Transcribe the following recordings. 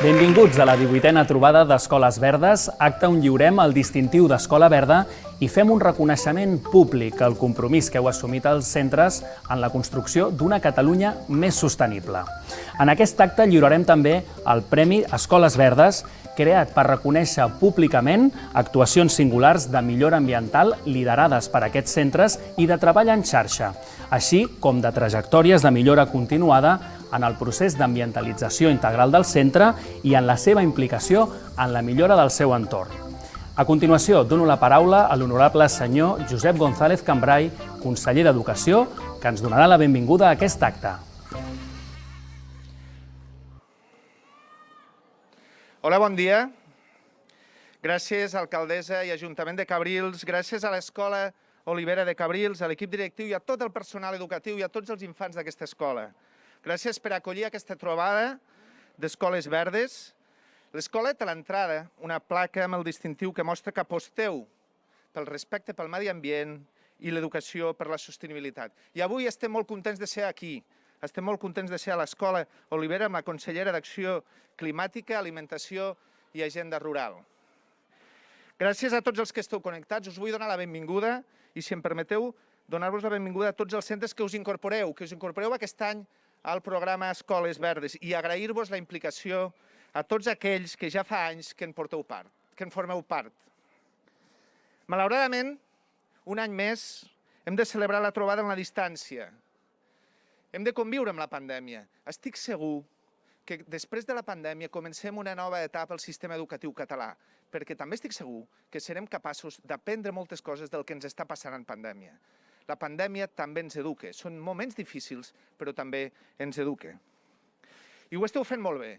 Benvinguts a la 18a trobada d'Escoles Verdes, acte on lliurem el distintiu d'Escola Verda i fem un reconeixement públic al compromís que heu assumit els centres en la construcció d'una Catalunya més sostenible. En aquest acte lliurarem també el Premi Escoles Verdes, creat per reconèixer públicament actuacions singulars de millora ambiental liderades per aquests centres i de treball en xarxa, així com de trajectòries de millora continuada en el procés d'ambientalització integral del centre i en la seva implicació en la millora del seu entorn. A continuació, dono la paraula a l'honorable senyor Josep González Cambray, conseller d'Educació, que ens donarà la benvinguda a aquest acte. Hola, bon dia. Gràcies, alcaldessa i Ajuntament de Cabrils, gràcies a l'Escola Olivera de Cabrils, a l'equip directiu i a tot el personal educatiu i a tots els infants d'aquesta escola. Gràcies per acollir aquesta trobada d'Escoles Verdes. L'escola té a l'entrada una placa amb el distintiu que mostra que aposteu pel respecte pel medi ambient i l'educació per la sostenibilitat. I avui estem molt contents de ser aquí. Estem molt contents de ser a l'Escola Olivera amb la consellera d'Acció Climàtica, Alimentació i Agenda Rural. Gràcies a tots els que esteu connectats. Us vull donar la benvinguda i, si em permeteu, donar-vos la benvinguda a tots els centres que us incorporeu aquest any al programa Escoles Verdes i agrair-vos la implicació a tots aquells que ja fa anys que en formeu part. Malauradament, un any més, hem de celebrar la trobada en la distància. Hem de conviure amb la pandèmia. Estic segur que després de la pandèmia comencem una nova etapa al sistema educatiu català, perquè també estic segur que serem capaços d'aprendre moltes coses del que ens està passant en pandèmia. La pandèmia també ens educa. Són moments difícils, però també ens educa. I ho esteu fent molt bé.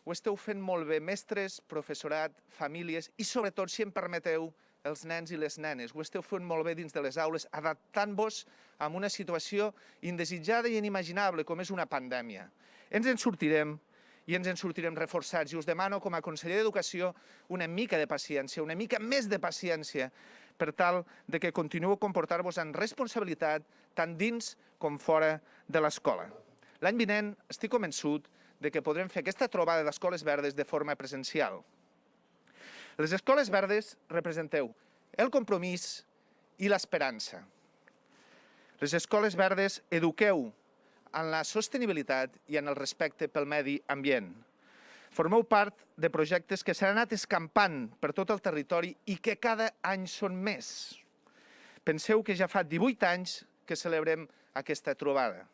Ho esteu fent molt bé, mestres, professorat, famílies i, sobretot, si em permeteu, els nens i les nenes. Ho esteu fent molt bé dins de les aules, adaptant-vos a una situació indesitjada i inimaginable com és una pandèmia. Ens en sortirem i ens en sortirem reforçats. I us demano, com a conseller d'Educació, una mica de paciència, una mica més de paciència, per tal de que continueu a comportar-vos amb responsabilitat tant dins com fora de l'escola. L'any vinent estic convençut de que podrem fer aquesta trobada d'Escoles Verdes de forma presencial. Les Escoles Verdes representeu el compromís i l'esperança. Les Escoles Verdes eduqueu en la sostenibilitat i en el respecte pel medi ambient. Formeu part de projectes que s'han anat escampant per tot el territori i que cada any són més. Penseu que ja fa 18 anys que celebrem aquesta trobada.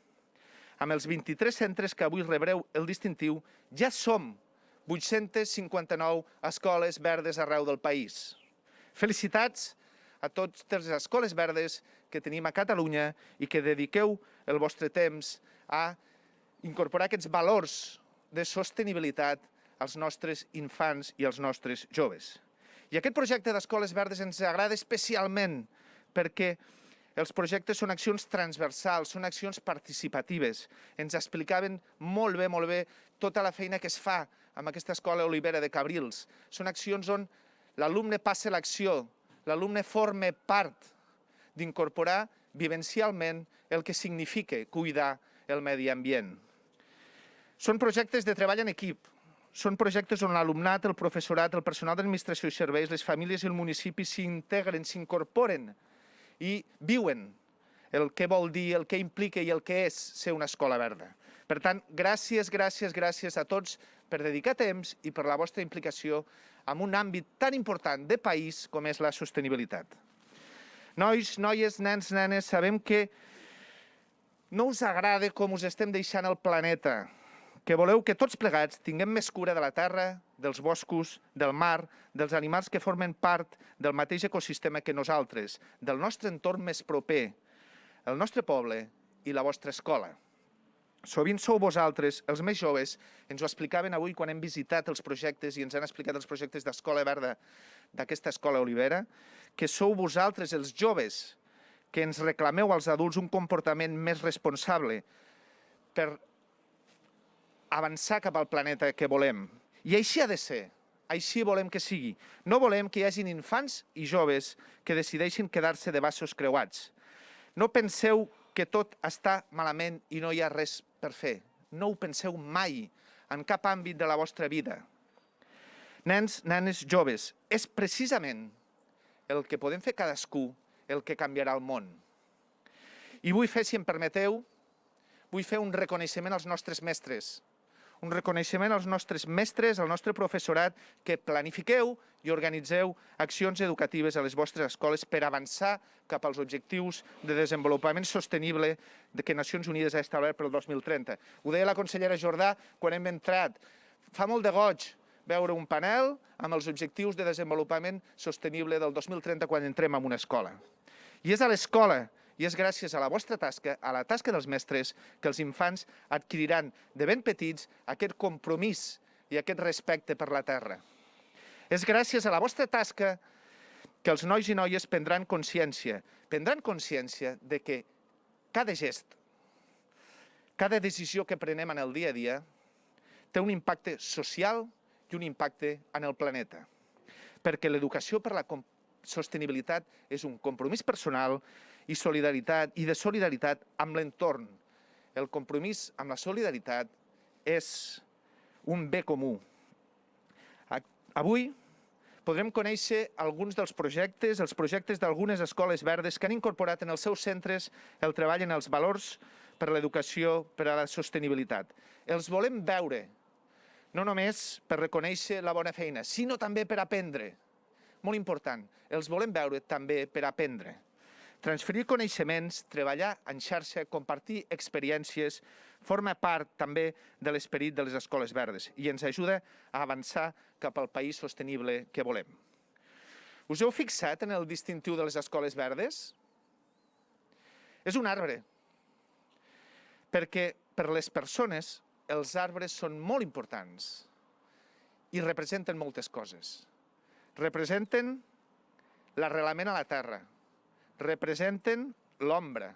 Amb els 23 centres que avui rebreu el distintiu, ja som 859 escoles verdes arreu del país. Felicitats a totes les escoles verdes que tenim a Catalunya i que dediqueu el vostre temps a incorporar aquests valors de sostenibilitat als nostres infants i als nostres joves. I aquest projecte d'Escoles Verdes ens agrada especialment perquè els projectes són accions transversals, són accions participatives. Ens explicaven molt bé tota la feina que es fa amb aquesta Escola Olivera de Cabrils. Són accions on l'alumne passa l'acció, l'alumne forma part d'incorporar vivencialment el que significa cuidar el medi ambient. Són projectes de treball en equip, són projectes on l'alumnat, el professorat, el personal d'administració i serveis, les famílies i el municipi s'integren, s'incorporen i viuen el que vol dir, el que implica i el que és ser una escola verda. Per tant, gràcies a tots per dedicar temps i per la vostra implicació en un àmbit tan important de país com és la sostenibilitat. Nois, noies, nens, nenes, sabem que no us agrada com us estem deixant el planeta, que voleu que tots plegats tinguem més cura de la terra, dels boscos, del mar, dels animals que formen part del mateix ecosistema que nosaltres, del nostre entorn més proper, el nostre poble i la vostra escola. Sovint sou vosaltres, els més joves, ens ho explicaven avui quan hem visitat els projectes i ens han explicat els projectes d'Escola Verda d'aquesta Escola Olivera, que sou vosaltres, els joves, que ens reclameu als adults un comportament més responsable per avançar cap al planeta que volem. I així ha de ser, així volem que sigui. No volem que hi hagin infants i joves que decideixin quedar-se de braços creuats. No penseu que tot està malament i no hi ha res per fer. No ho penseu mai. en cap àmbit de la vostra vida. Nens, nenes, joves, és precisament el que podem fer cadascú el que canviarà el món. I vull fer, si em permeteu, un reconeixement als nostres mestres. Un reconeixement als nostres mestres, al nostre professorat, que planifiqueu i organitzeu accions educatives a les vostres escoles per avançar cap als objectius de desenvolupament sostenible que Nacions Unides ha establert per al 2030. Ho deia la consellera Jordà quan hem entrat. Fa molt de goig veure un panel amb els objectius de desenvolupament sostenible del 2030 quan entrem en una escola. I és a l'escola, i és gràcies a la vostra tasca, a la tasca dels mestres, que els infants adquiriran de ben petits aquest compromís i aquest respecte per la terra. És gràcies a la vostra tasca que els nois i noies prendran consciència de que cada gest, cada decisió que prenem en el dia a dia té un impacte social i un impacte en el planeta. Perquè l'educació per la sostenibilitat és un compromís personal i de solidaritat amb l'entorn. El compromís amb la solidaritat és un bé comú. Avui podrem conèixer alguns dels projectes, els projectes d'algunes escoles verdes que han incorporat en els seus centres el treball en els valors per a l'educació, per a la sostenibilitat. Els volem veure, no només per reconèixer la bona feina, sinó també per aprendre. Molt important, els volem veure també per aprendre. Transferir coneixements, treballar en xarxa, compartir experiències, forma part també de l'esperit de les escoles verdes i ens ajuda a avançar cap al país sostenible que volem. Us heu fixat en el distintiu de les escoles verdes? És un arbre, perquè per les persones els arbres són molt importants i representen moltes coses. Representen l'arrelament a la terra, representen l'ombra.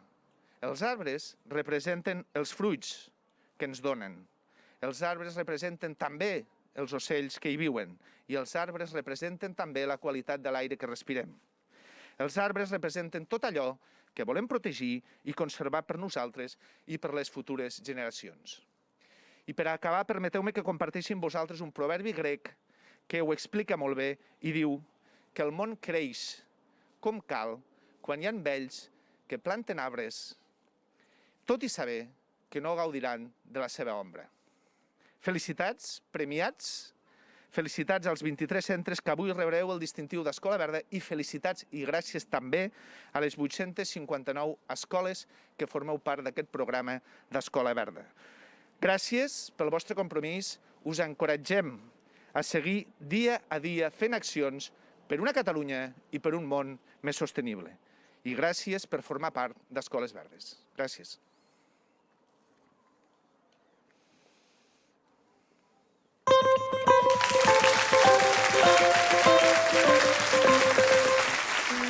Els arbres representen els fruits que ens donen. Els arbres representen també els ocells que hi viuen i els arbres representen també la qualitat de l'aire que respirem. Els arbres representen tot allò que volem protegir i conservar per nosaltres i per les futures generacions. I per acabar, permeteu-me que comparteixi amb vosaltres un proverbi grec que ho explica molt bé i diu que el món creix com cal quan hi ha vells que planten arbres, tot i saber que no gaudiran de la seva ombra. Felicitats, premiats, felicitats als 23 centres que avui rebreu el distintiu d'Escola Verda i felicitats i gràcies també a les 859 escoles que formeu part d'aquest programa d'Escola Verda. Gràcies pel vostre compromís, us encoratgem a seguir dia a dia fent accions per una Catalunya i per un món més sostenible. I gràcies per formar part d'Escoles Verdes. Gràcies.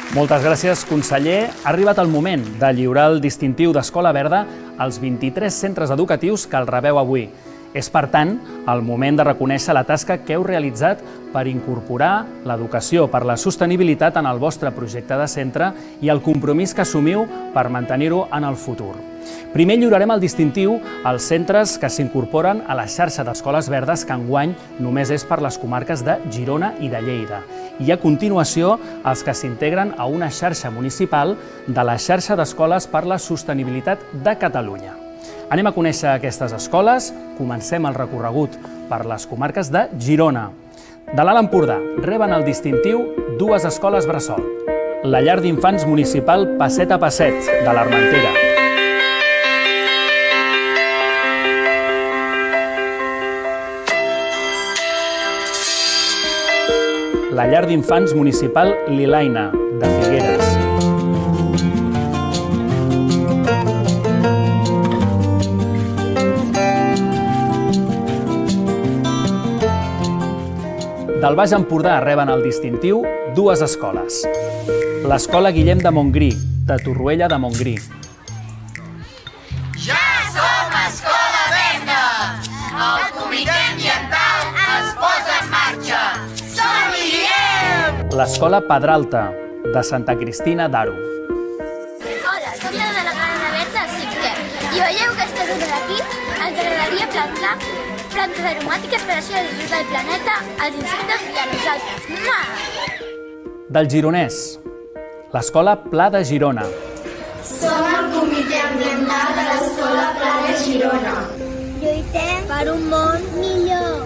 Moltes gràcies, conseller. Ha arribat el moment de lliurar el distintiu d'Escola Verda als 23 centres educatius que el rebeu avui. És, per tant, el moment de reconèixer la tasca que heu realitzat per incorporar l'educació per la sostenibilitat en el vostre projecte de centre i el compromís que assumiu per mantenir-ho en el futur. Primer lliurarem el distintiu als centres que s'incorporen a la xarxa d'escoles verdes que enguany només és per les comarques de Girona i de Lleida. I a continuació els que s'integren a una xarxa municipal de la xarxa d'escoles per la sostenibilitat de Catalunya. Anem a conèixer aquestes escoles. Comencem el recorregut per les comarques de Girona. De l'Alt Empordà reben el distintiu dues escoles bressol. La llar d'infants municipal Passet a Passet, de l'Armentera. La llar d'infants municipal Lilaina, de Figueres. Del Baix Empordà reben el distintiu dues escoles. L'Escola Guillem de Montgrí, de Torroella de Montgrí. Ja som Escola Verda! El comitè ambiental es posa en marxa! Som-hi! L'Escola Pedralta, de Santa Cristina d'Aro. Hola, som de la Grana Verda 5è i veieu aquesta zona d'aquí? Ens agradaria plantar plantes aromàtiques per així ajudar el planeta, als insectes i a nosaltres. Del gironès, l'Escola Pla de Girona. Som el Comitè Ambiental de l'Escola Pla de Girona. Lluitem per un món millor.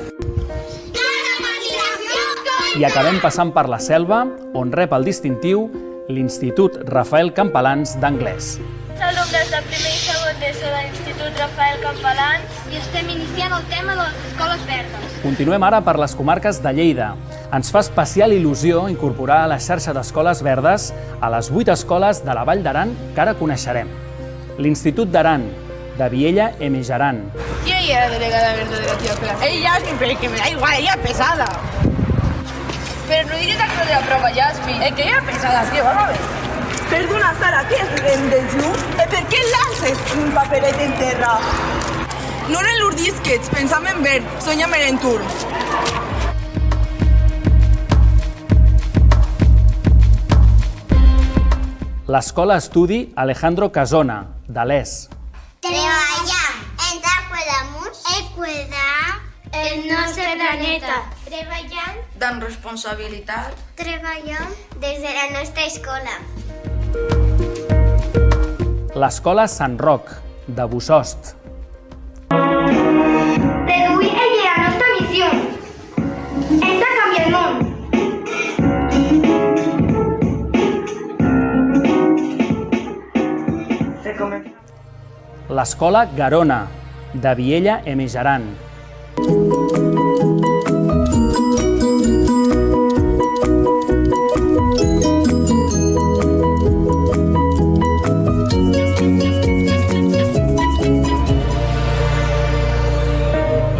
I acabem passant per la Selva, on rep el distintiu l'Institut Rafael Campalans d'Anglès. Alumnes de primer i segon d'ESO de l'Institut Rafael Campalans I estem iniciant el tema de les escoles verdes. Continuem ara per les comarques de Lleida. Ens fa especial il·lusió incorporar a la xarxa d'escoles verdes a les 8 escoles de la Vall d'Aran que ara coneixerem. L'Institut d'Aran, de Viella e Mijaran. ¿Quién era la delegada verde de la tía Clara? Ella, que me da igual, ella es pesada. Pero no digas que no de la prova, Jasmine. Es que ella es pesada, tío, vamos a ver. Perdona, Sara, què és rendes-lo? Per què lances un paperet en terra? No eren l'urdisquets, pensam en verd, soña merentur. L'Escola Estudi Alejandro Casona, de l'ES. Treballem entre cuidamos el cuidar el nostre planeta. Treballem Dan responsabilitat. Treballem des de la nostra escola. L'Escola Sant Roc, de Bossòst. Reduir ella la nostra missió. Hem de canviar el món. L'Escola Garona, de Viella e Mijaran.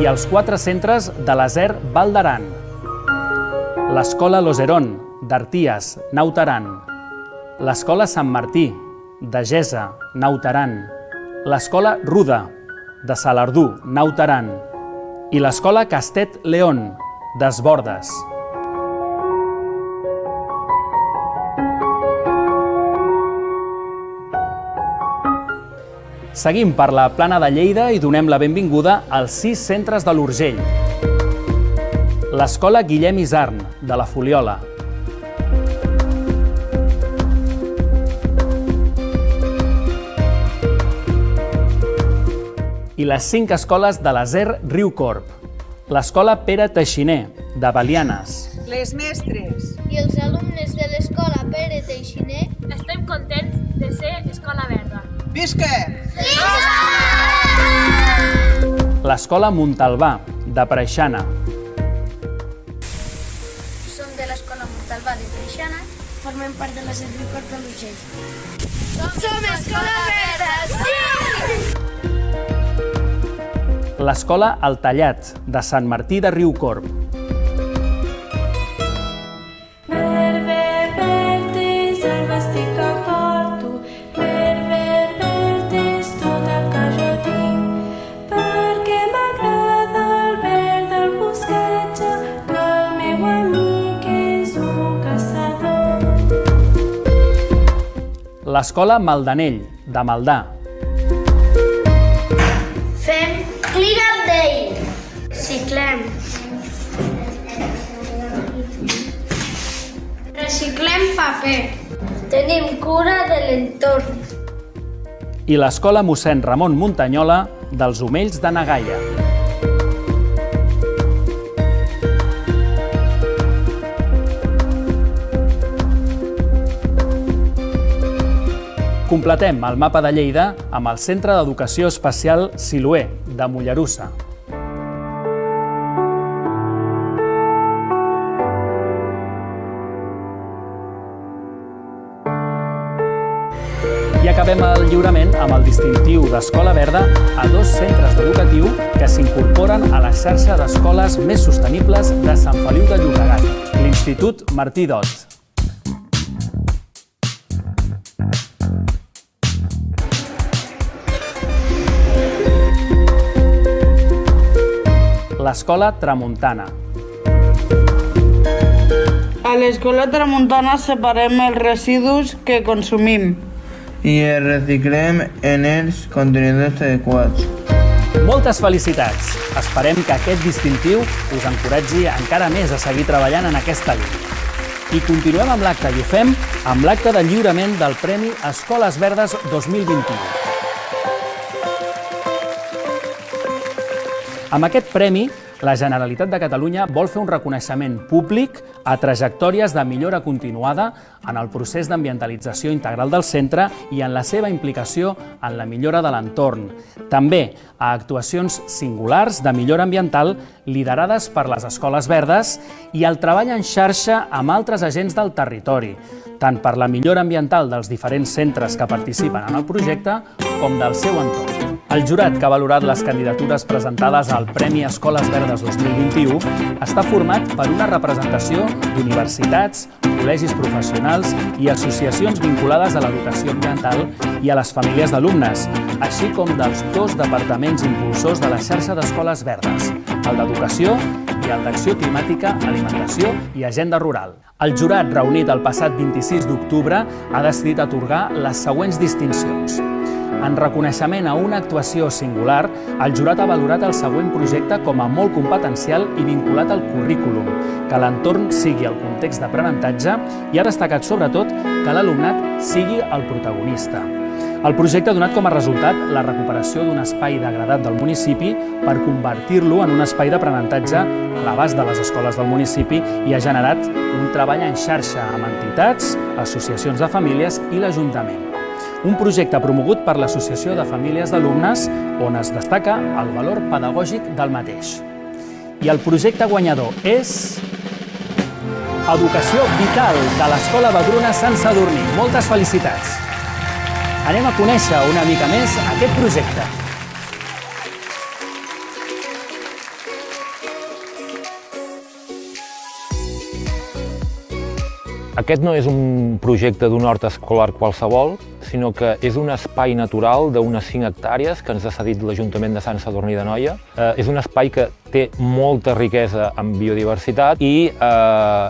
I els 4 centres de l'Aser Val d'Aran. L'Escola Loserón, d'Arties, Naut Aran. L'Escola Sant Martí, de Gesa, Naut Aran. L'Escola Ruda, de Salardú, Naut Aran. I l'Escola Castet León, d'Esbordes. Seguim per la Plana de Lleida i donem la benvinguda als 6 centres de l'Urgell. L'Escola Guillem Isarn, de la Fuliola. I les 5 escoles de l'Aser Riucorb. L'Escola Pere Teixiner, de Belianes. Les mestres. I els alumnes de l'Escola Pere Teixiner estem contents de ser Escola Verda. Visca! L'Escola Montalbà, de Preixana. Som de l'Escola Montalbà de Preixana, formem part de la Riucorb de l'Urgell. Som Escola Verda, sí! L'Escola El Tallat, de Sant Martí de Riucorb. L'Escola Maldanell, de Maldà. Fem clean-up day. Ciclem. Reciclem paper. Tenim cura de l'entorn. I l'Escola Mossèn Ramon Muntanyola, dels Omells de na Gaia. Completem el mapa de Lleida amb el Centre d'Educació Especial Siloé, de Mollerussa. I acabem el lliurament amb el distintiu d'Escola Verda a 2 centres educatius que s'incorporen a la xarxa d'escoles més sostenibles de Sant Feliu de Llobregat, l'Institut Martí d'Ot. L'Escola Tramuntana. A l'Escola Tramuntana separem els residus que consumim i els reciclem en els contenidors adequats. Moltes felicitats! Esperem que aquest distintiu us encoratgi encara més a seguir treballant en aquesta línia. I continuem amb l'acte, i ho fem amb l'acte de lliurament del Premi Escoles Verdes 2021. Amb aquest premi, la Generalitat de Catalunya vol fer un reconeixement públic a trajectòries de millora continuada en el procés d'ambientalització integral del centre i en la seva implicació en la millora de l'entorn. També a actuacions singulars de millora ambiental liderades per les escoles verdes i el treball en xarxa amb altres agents del territori, tant per la millora ambiental dels diferents centres que participen en el projecte com del seu entorn. El jurat que ha valorat les candidatures presentades al Premi Escoles Verdes 2021 està format per una representació d'universitats, col·legis professionals i associacions vinculades a l'educació ambiental i a les famílies d'alumnes, així com dels 2 departaments impulsors de la xarxa d'escoles verdes, el d'Educació i el d'Acció Climàtica, Alimentació i Agenda Rural. El jurat, reunit el passat 26 d'octubre, ha decidit atorgar les següents distincions. En reconeixement a una actuació singular, el jurat ha valorat el següent projecte com a molt competencial i vinculat al currículum, que l'entorn sigui el context d'aprenentatge i ha destacat sobretot que l'alumnat sigui el protagonista. El projecte ha donat com a resultat la recuperació d'un espai degradat del municipi per convertir-lo en un espai d'aprenentatge a l'abast de les escoles del municipi i ha generat un treball en xarxa amb entitats, associacions de famílies i l'Ajuntament. Un projecte promogut per l'Associació de Famílies d'Alumnes on es destaca el valor pedagògic del mateix. I el projecte guanyador és Educació Vital de l'Escola Vedruna Sant Sadurní. Moltes felicitats! Anem a conèixer una mica més aquest projecte. Aquest no és un projecte d'un hort escolar qualsevol, sinó que és un espai natural d'unes 5 hectàrees que ens ha cedit l'Ajuntament de Sant Sadurní d'Anoia. És un espai que té molta riquesa en biodiversitat i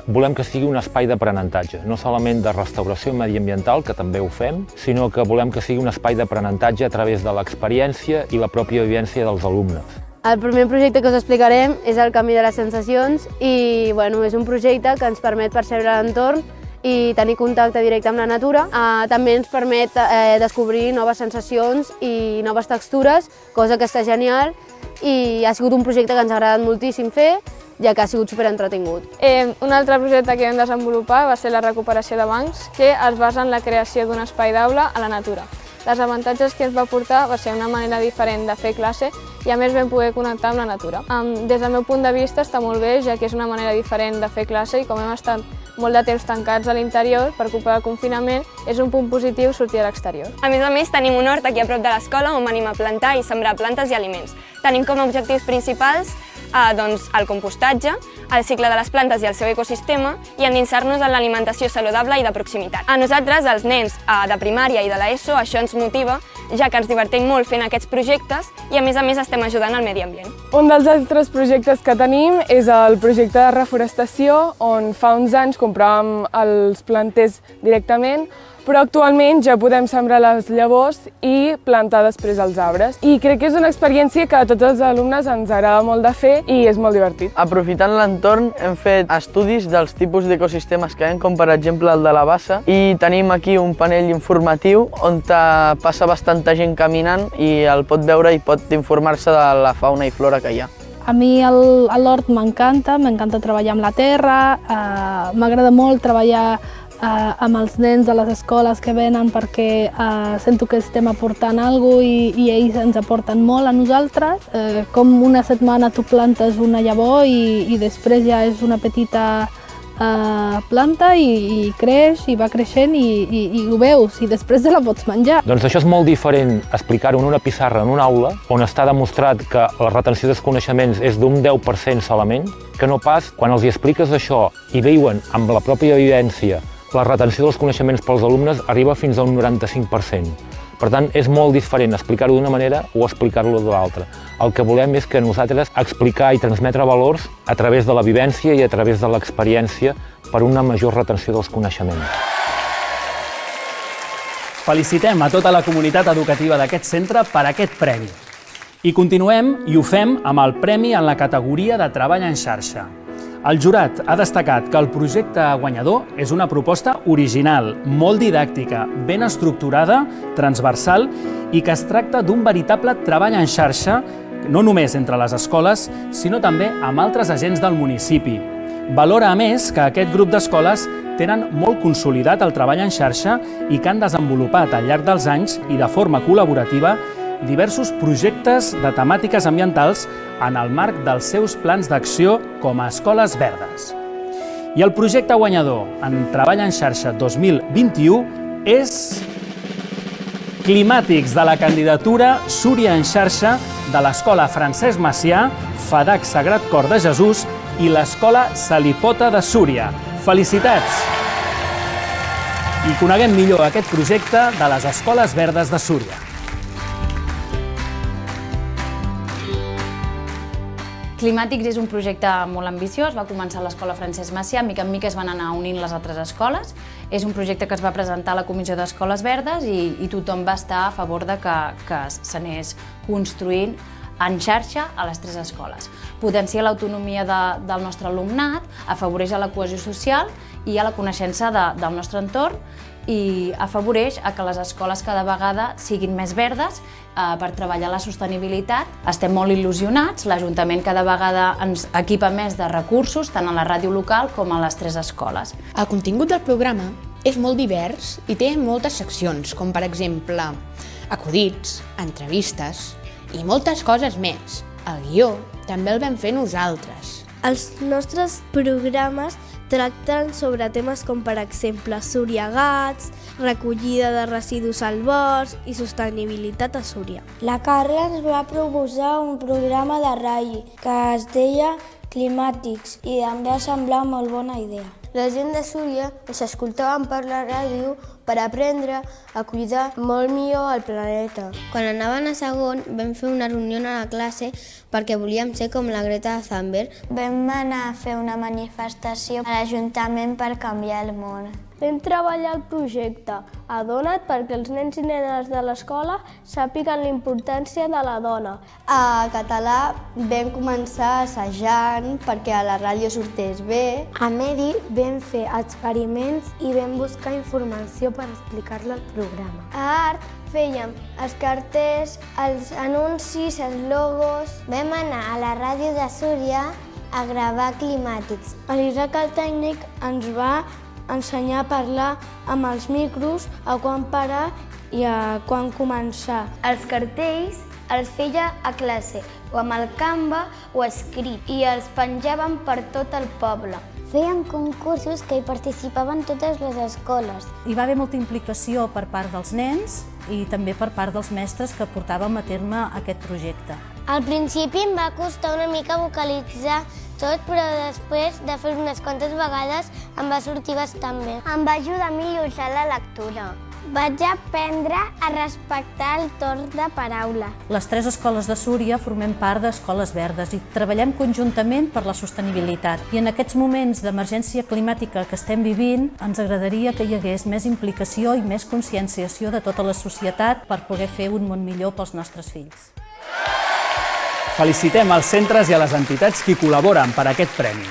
volem que sigui un espai d'aprenentatge, no solament de restauració mediambiental, que també ho fem, sinó que volem que sigui un espai d'aprenentatge a través de l'experiència i la pròpia vivència dels alumnes. El primer projecte que us explicarem és el Camí de les Sensacions i és un projecte que ens permet percebre l'entorn i tenir contacte directe amb la natura. També ens permet descobrir noves sensacions i noves textures, cosa que està genial i ha sigut un projecte que ens ha agradat moltíssim fer, ja que ha sigut superentretingut. Un altre projecte que vam desenvolupar va ser la recuperació de bancs, que es basa en la creació d'un espai d'aula a la natura. Les avantatges que ens va portar va ser una manera diferent de fer classe i a més vam poder connectar amb la natura. Des del meu punt de vista està molt bé, ja que és una manera diferent de fer classe i com hem estat molt de temps tancats a l'interior per culpa del confinament, és un punt positiu sortir a l'exterior. A més, tenim un hort aquí a prop de l'escola on venim a plantar i sembrar plantes i aliments. Tenim com a objectius principals el compostatge, el cicle de les plantes i el seu ecosistema i endinsar-nos en l'alimentació saludable i de proximitat. A nosaltres, els nens de primària i de l'ESO, això ens motiva, ja que ens divertim molt fent aquests projectes i a més estem ajudant al medi ambient. Un dels altres projectes que tenim és el projecte de reforestació, on fa uns anys compràvem els planters directament, però actualment ja podem sembrar les llavors i plantar després els arbres. I crec que és una experiència que a tots els alumnes ens agrada molt de fer i és molt divertit. Aprofitant l'entorn hem fet estudis dels tipus d'ecosistemes que hi ha, com per exemple el de la bassa, i tenim aquí un panell informatiu on passa bastanta gent caminant i el pot veure i pot informar-se de la fauna i flora que hi ha. A mi l'hort m'encanta treballar amb la terra, m'agrada molt treballar amb els nens de les escoles que venen perquè sento que estem aportant alguna cosa i ells ens aporten molt a nosaltres. Com una setmana tu plantes una llavor i després ja és una petita planta i creix i va creixent i ho veus i després te la pots menjar. Doncs això és molt diferent explicar-ho en una pissarra en una aula on està demostrat que la retenció dels coneixements és d'un 10% solament, que no pas quan els expliques això i veuen amb la pròpia vivència la retenció dels coneixements pels alumnes arriba fins a un 95%. Per tant, és molt diferent explicar-ho d'una manera o explicar-lo de l'altra. El que volem és que nosaltres explicar i transmetre valors a través de la vivència i a través de l'experiència per una major retenció dels coneixements. Felicitem a tota la comunitat educativa d'aquest centre per aquest premi. I continuem, i ho fem, amb el premi en la categoria de Treball en xarxa. El jurat ha destacat que el projecte guanyador és una proposta original, molt didàctica, ben estructurada, transversal i que es tracta d'un veritable treball en xarxa, no només entre les escoles, sinó també amb altres agents del municipi. Valora, a més, que aquest grup d'escoles tenen molt consolidat el treball en xarxa i que han desenvolupat al llarg dels anys i de forma col·laborativa diversos projectes de temàtiques ambientals en el marc dels seus plans d'acció com a escoles verdes. I el projecte guanyador en Treball en xarxa 2021 és Climàtics de la candidatura Súria en xarxa de l'Escola Francesc Macià, FADAC Sagrat Cor de Jesús i l'Escola Salipota de Súria. Felicitats! I coneguem millor aquest projecte de les Escoles Verdes de Súria. Climàtics és un projecte molt ambiciós, va començar a l'Escola Francesc Macià, mica en mica es van anar unint les altres escoles. És un projecte que es va presentar a la Comissió d'Escoles Verdes i tothom va estar a favor de que s'anés construint en xarxa a les 3 escoles. Potencia l'autonomia del nostre alumnat, afavoreix la cohesió social i la coneixença del nostre entorn i afavoreix que les escoles cada vegada siguin més verdes per treballar la sostenibilitat. Estem molt il·lusionats, l'Ajuntament cada vegada ens equipa més de recursos, tant a la ràdio local com a les 3 escoles. El contingut del programa és molt divers i té moltes seccions, com per exemple acudits, entrevistes i moltes coses més. El guió també el vam fer nosaltres. Els nostres programes tracten sobre temes com, per exemple, Súria Gats, recollida de residus al bosc i sostenibilitat a Súria. La Carla ens va proposar un programa de ràdio que es deia Climàtics i em va semblar molt bona idea. La gent de Súria ens escoltaven per la ràdio per aprendre a cuidar molt millor el planeta. Quan anaven a segon vam fer una reunió a la classe perquè volíem ser com la Greta Thunberg. Vam anar a fer una manifestació a l'Ajuntament per canviar el món. Vam treballar el projecte Adona't perquè els nens i nenes de l'escola sàpiguen la importància de la dona. A català vam començar assajant perquè a la ràdio sortés bé. A Medi vam fer experiments i vam buscar informació per explicar-la al programa. A Art fèiem els cartells, els anuncis, els logos. Vam anar a la ràdio de Súria a gravar Climàtics. L'Isaac, el tècnic, ens va ensenyar a parlar amb els micros, a quan parar i a quan començar. Els cartells els feia a classe, o amb el Canva o escrit, i els penjaven per tot el poble. Fèiem concursos que hi participaven totes les escoles. Hi va haver molta implicació per part dels nens i també per part dels mestres que portàvem a terme aquest projecte. Al principi em va costar una mica vocalitzar tot, però després de fer unes quantes vegades em va sortir bastant bé. Em va ajudar a millorar la lectura. Vaig aprendre a respectar el torn de paraula. Les 3 escoles de Súria formem part d'Escoles Verdes i treballem conjuntament per la sostenibilitat. I en aquests moments d'emergència climàtica que estem vivint, ens agradaria que hi hagués més implicació i més conscienciació de tota la societat per poder fer un món millor pels nostres fills. Felicitem als centres i a les entitats que hi col·laboren per a aquest premi.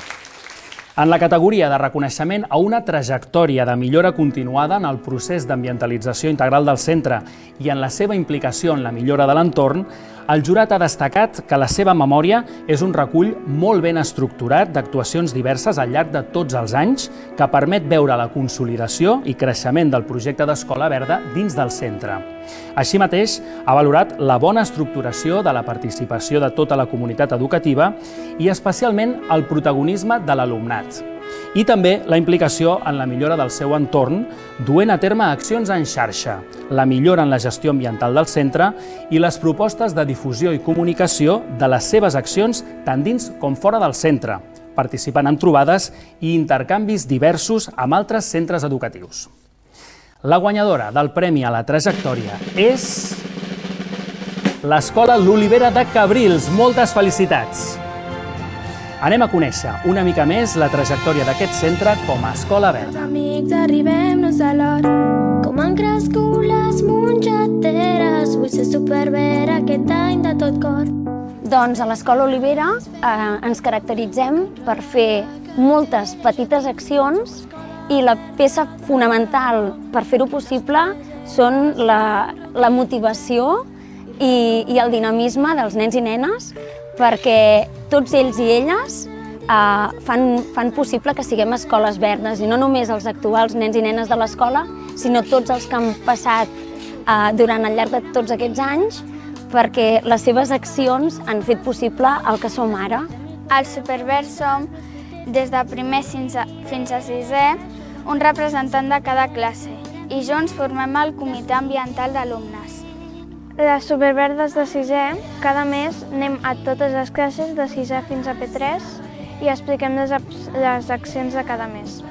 En la categoria de reconeixement a una trajectòria de millora continuada en el procés d'ambientalització integral del centre i en la seva implicació en la millora de l'entorn, el jurat ha destacat que la seva memòria és un recull molt ben estructurat d'actuacions diverses al llarg de tots els anys que permet veure la consolidació i creixement del projecte d'Escola Verda dins del centre. Així mateix, ha valorat la bona estructuració de la participació de tota la comunitat educativa i especialment el protagonisme de l'alumnat. I també la implicació en la millora del seu entorn, duent a terme accions en xarxa, la millora en la gestió ambiental del centre i les propostes de difusió i comunicació de les seves accions tant dins com fora del centre, participant en trobades i intercanvis diversos amb altres centres educatius. La guanyadora del Premi a la Trajectòria és l'Escola L'Olivera de Cabrils. Moltes felicitats! Anem a conèixer una mica més la trajectòria d'aquest centre com a Escola Verda. Amics, arribem-nos a l'hora. Com han crescut les mongeteres, vull ser supervera aquest any de tot cor. Doncs a l'Escola Olivera ens caracteritzem per fer moltes petites accions i la peça fonamental per fer-ho possible són la motivació i el dinamisme dels nens i nenes, perquè tots ells i elles fan possible que siguem escoles verdes, i no només els actuals nens i nenes de l'escola, sinó tots els que han passat durant el llarg de tots aquests anys, perquè les seves accions han fet possible el que som ara. Els Superverds som, des de primer fins a sisè, un representant de cada classe, i junts formem el Comitè Ambiental d'Alumnes. Les Superverdes de sisè, cada mes anem a totes les classes de sisè fins a P3 i expliquem les accions de cada mes.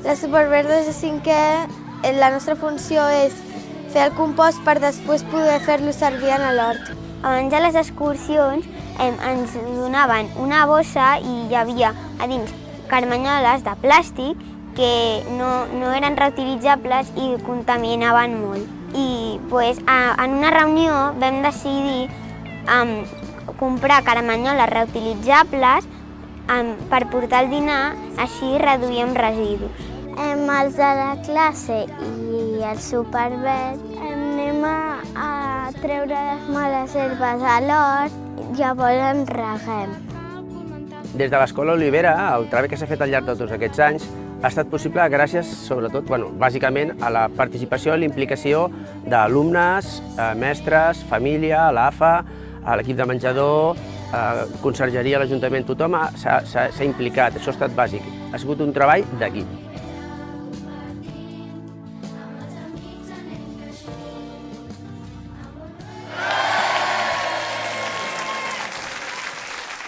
Les Superverdes de cinquè, la nostra funció és fer el compost per després poder fer-lo servir en l'hort. Abans de les excursions ens donaven una bossa i hi havia a dins carmanyoles de plàstic que no eren reutilitzables i contaminaven molt. I en una reunió vam decidir comprar caramanyoles reutilitzables per portar al dinar, així reduïm residus. Els de la classe i els Superverds anem a treure les males herbes a l'hort i llavors ens reguem. Des de l'Escola Olivera, el treball que s'ha fet al llarg de tots aquests anys ha estat possible gràcies, sobretot, bàsicament, a la participació i l'implicació d'alumnes, mestres, família, l'AFA, l'equip de menjador, consergeria, l'Ajuntament, tothom s'ha implicat, això ha estat bàsic. Ha sigut un treball d'equip.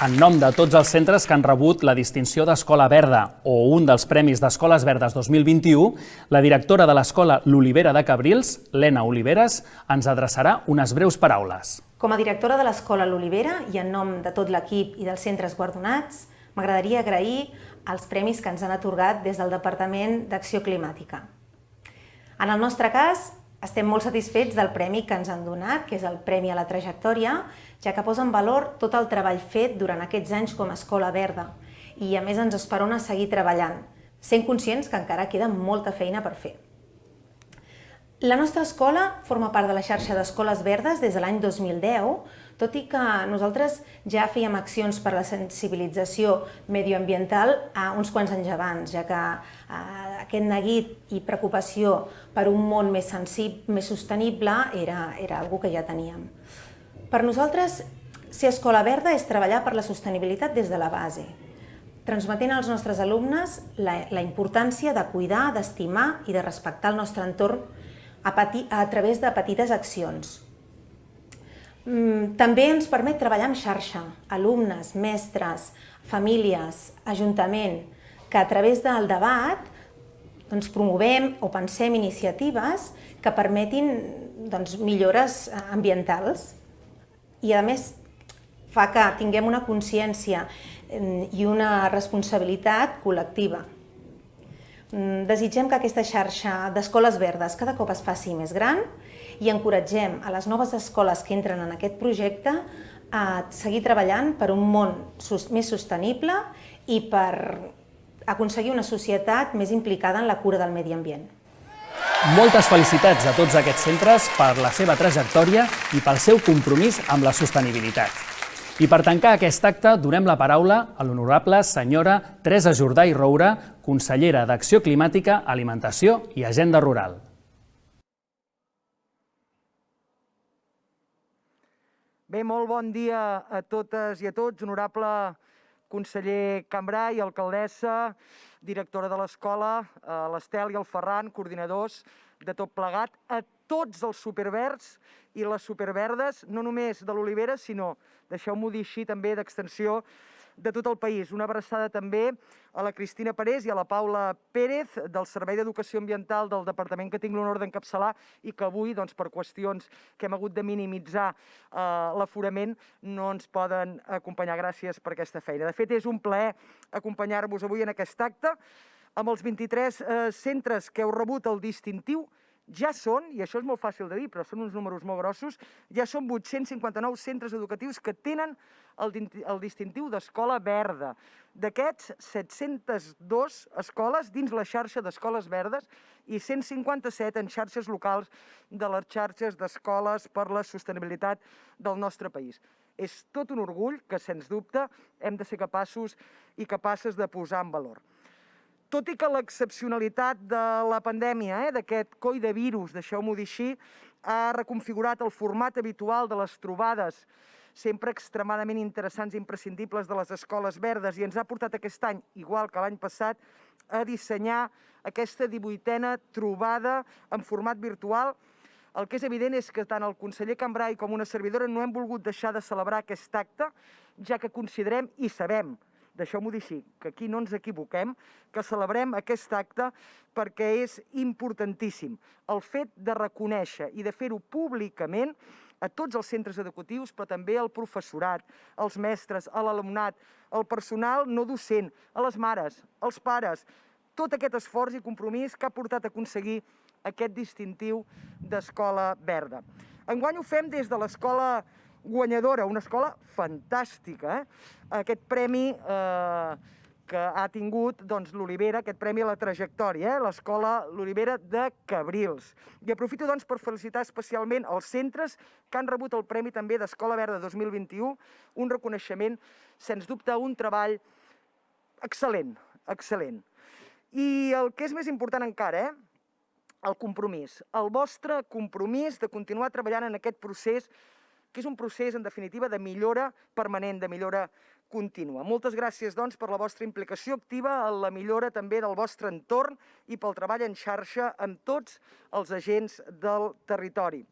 En nom de tots els centres que han rebut la distinció d'Escola Verda o un dels Premis d'Escoles Verdes 2021, la directora de l'Escola L'Olivera de Cabrils, Lena Oliveres, ens adreçarà unes breus paraules. Com a directora de l'Escola L'Olivera i en nom de tot l'equip i dels centres guardonats, m'agradaria agrair els premis que ens han atorgat des del Departament d'Acció Climàtica. En el nostre cas, estem molt satisfets del premi que ens han donat, que és el Premi a la Trajectòria, ja que posa en valor tot el treball fet durant aquests anys com a Escola Verda i a més ens esperona seguir treballant, sent conscients que encara queda molta feina per fer. La nostra escola forma part de la xarxa d'Escoles Verdes des de l'any 2010, tot i que nosaltres ja fèiem accions per la sensibilització medioambiental uns quants anys abans, ja que aquest neguit i preocupació per un món més sostenible era algo que ja teníem. Per nosaltres, ser Escola Verda és treballar per la sostenibilitat des de la base, transmetent als nostres alumnes la importància de cuidar, d'estimar i de respectar el nostre entorn a través de petites accions. També ens permet treballar en xarxa, alumnes, mestres, famílies, ajuntament, que a través del debat promovem o pensem iniciatives que permetin millores ambientals i a més fa que tinguem una consciència i una responsabilitat col·lectiva. Desitgem que aquesta xarxa d'escoles verdes cada cop es faci més gran i encoratgem a les noves escoles que entren en aquest projecte a seguir treballant per un món més sostenible i per aconseguir una societat més implicada en la cura del medi ambient. Moltes felicitats a tots aquests centres per la seva trajectòria i pel seu compromís amb la sostenibilitat. I per tancar aquest acte, donem la paraula a l'honorable senyora Teresa Jordà i Roura, consellera d'Acció Climàtica, Alimentació i Agenda Rural. Bé, molt bon dia a totes i a tots, honorable conseller Cambray, alcaldessa, directora de l'escola, l'Estel i el Ferran, coordinadors de tot plegat, a tots els superverds i les superverdes, no només de l'Olivera, sinó, deixeu-m'ho dir així, també d'extensió de tot el país. Una abraçada també a la Cristina Parés i a la Paula Pérez del Servei d'Educació Ambiental del departament que tinc l'honor d'encapçalar i que avui, per qüestions que hem hagut de minimitzar l'aforament, no ens poden acompanyar. Gràcies per aquesta feina. De fet, és un plaer acompanyar-vos avui en aquest acte amb els 23 centres que heu rebut el distintiu, ja són, i això és molt fàcil de dir, però són uns números molt grossos, ja són 859 centres educatius que tenen el distintiu d'escola verda. D'aquests, 702 escoles dins la xarxa d'escoles verdes i 157 en xarxes locals de les xarxes d'escoles per la sostenibilitat del nostre país. És tot un orgull que, sens dubte, hem de ser capaços i capaces de posar en valor. Tot i que l'excepcionalitat de la pandèmia, d'aquest coll de virus, deixeu-m'ho dir així, ha reconfigurat el format habitual de les trobades, sempre extremadament interessants i imprescindibles de les escoles verdes, i ens ha portat aquest any, igual que l'any passat, a dissenyar aquesta 18a trobada en format virtual. El que és evident és que tant el conseller Cambray com una servidora no hem volgut deixar de celebrar aquest acte, ja que considerem i sabem, deixeu-m'ho dir així, que aquí no ens equivoquem, que celebrem aquest acte perquè és importantíssim el fet de reconèixer i de fer-ho públicament a tots els centres educatius, però també al professorat, als mestres, a l'alumnat, al personal no docent, a les mares, als pares, tot aquest esforç i compromís que ha portat a aconseguir aquest distintiu d'escola verda. Enguany ho fem des de l'escola guanyadora, una escola fantàstica, aquest premi que ha tingut l'Olivera, aquest premi a la trajectòria, l'escola l'Olivera de Cabrils. I aprofito per felicitar especialment els centres que han rebut el premi també d'Escola Verda 2021, un reconeixement, sens dubte, un treball excel·lent, excel·lent. I el que és més important encara, el compromís, el vostre compromís de continuar treballant en aquest procés, que és un procés, en definitiva, de millora permanent, de millora contínua. Moltes gràcies, doncs, per la vostra implicació activa en la millora també del vostre entorn i pel treball en xarxa amb tots els agents del territori.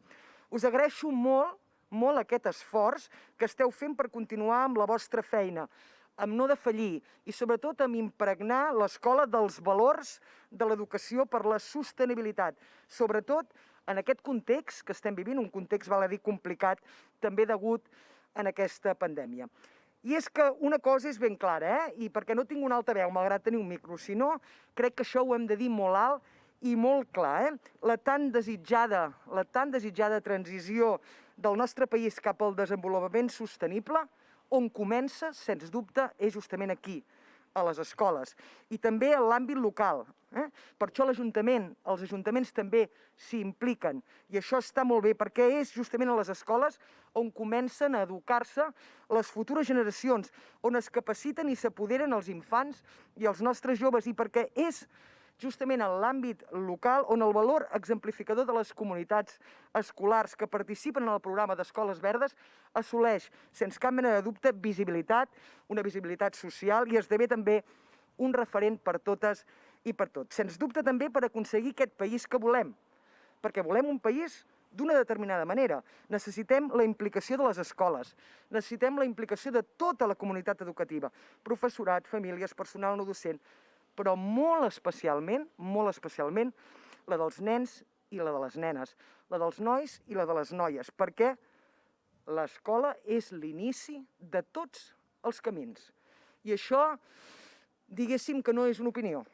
Us agraeixo molt aquest esforç que esteu fent per continuar amb la vostra feina, amb no defallir i, sobretot, amb impregnar l'escola dels valors de l'educació per la sostenibilitat, sobretot en aquest context que estem vivint, un context, val a dir, complicat, també degut a aquesta pandèmia. I és que una cosa és ben clara, i perquè no tinc una alta veu, malgrat tenir un micro, sinó crec que això ho hem de dir molt alt i molt clar, la tan desitjada transició del nostre país cap al desenvolupament sostenible, on comença, sens dubte, és justament aquí, a les escoles, i també en l'àmbit local. Per això els ajuntaments també s'hi impliquen, i això està molt bé, perquè és justament a les escoles on comencen a educar-se les futures generacions, on es capaciten i s'apoderen els infants i els nostres joves, i perquè és justament en l'àmbit local on el valor exemplificador de les comunitats escolars que participen en el programa d'Escoles Verdes assoleix, sense cap mena de dubte, visibilitat, una visibilitat social, i esdevé també un referent per totes i per tots. Sens dubte també per aconseguir aquest país que volem, perquè volem un país d'una determinada manera. Necessitem la implicació de les escoles, necessitem la implicació de tota la comunitat educativa, professorat, famílies, personal no docent, però molt especialment, la dels nens i la de les nenes, la dels nois i la de les noies, perquè l'escola és l'inici de tots els camins. I això, diguéssim que no és una opinió,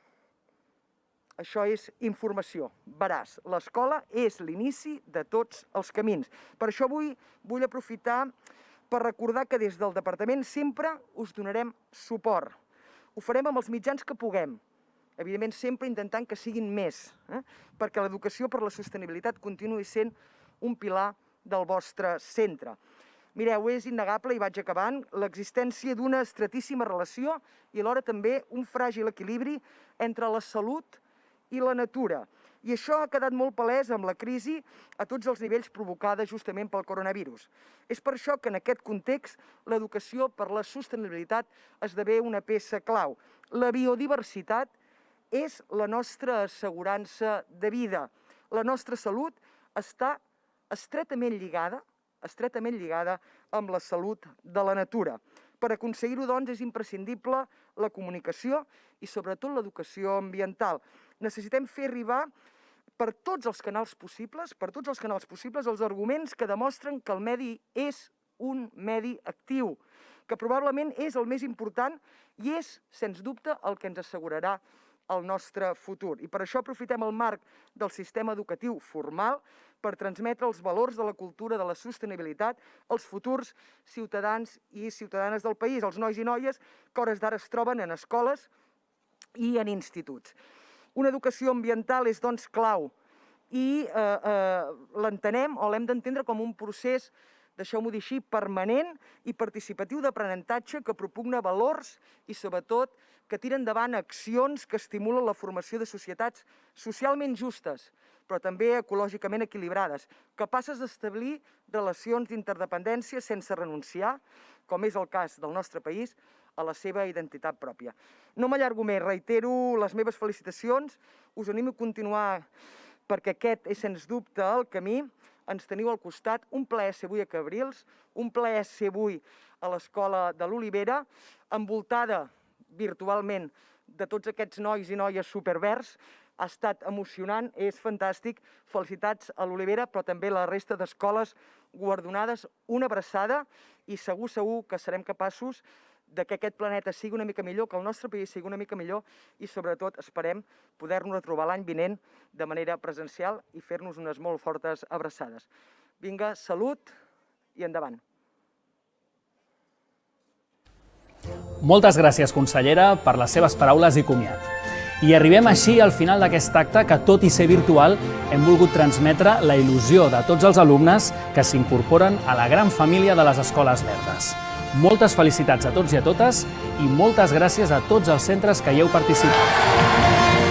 això és informació, veraç. L'escola és l'inici de tots els camins. Per això avui vull aprofitar per recordar que des del departament sempre us donarem suport. Ho farem amb els mitjans que puguem, evidentment sempre intentant que siguin més, perquè l'educació per la sostenibilitat continuï sent un pilar del vostre centre. Mireu, és innegable, i vaig acabant, l'existència d'una estretíssima relació i alhora també un fràgil equilibri entre la salut i la natura. I això ha quedat molt palès amb la crisi a tots els nivells provocada justament pel coronavirus. És per això que en aquest context l'educació per la sostenibilitat esdevé una peça clau. La biodiversitat és la nostra assegurança de vida. La nostra salut està estretament lligada amb la salut de la natura. Per aconseguir-ho, doncs, és imprescindible la comunicació i, sobretot, l'educació ambiental. Necessitem fer arribar per tots els canals possibles, els arguments que demostren que el medi és un medi actiu, que probablement és el més important i és, sens dubte, el que ens assegurarà el nostre futur. I per això aprofitem el marc del sistema educatiu formal per transmetre els valors de la cultura de la sostenibilitat als futurs ciutadans i ciutadanes del país, als nois i noies que a hores d'ara es troben en escoles i en instituts. Una educació ambiental és, doncs, clau i l'entenem o l'hem d'entendre com un procés, deixeu-m'ho dir així, permanent i participatiu d'aprenentatge que propugna valors i, sobretot, que tira endavant accions que estimulen la formació de societats socialment justes, però també ecològicament equilibrades, capaces d'establir relacions d'interdependència sense renunciar, com és el cas del nostre país, a la seva identitat pròpia. No m'allargo més, reitero les meves felicitacions, us animo a continuar perquè aquest és, sens dubte, el camí. Ens teniu al costat. Un plaer ser avui a Cabrils, un plaer ser avui a l'Escola de l'Olivera, envoltada virtualment de tots aquests nois i noies superverds. Ha estat emocionant, és fantàstic. Felicitats a l'Olivera, però també a la resta d'escoles guardonades. Una abraçada i segur que serem capaços de que aquest planeta sigui una mica millor, que el nostre país sigui una mica millor i, sobretot, esperem poder-nos retrobar l'any vinent de manera presencial i fer-nos unes molt fortes abraçades. Vinga, salut i endavant. Moltes gràcies, consellera, per les seves paraules i comiat. I arribem així al final d'aquest acte que, tot i ser virtual, hem volgut transmetre la il·lusió de tots els alumnes que s'incorporen a la gran família de les Escoles Verdes. Moltes felicitats a tots i a totes i moltes gràcies a tots els centres que hi heu participat.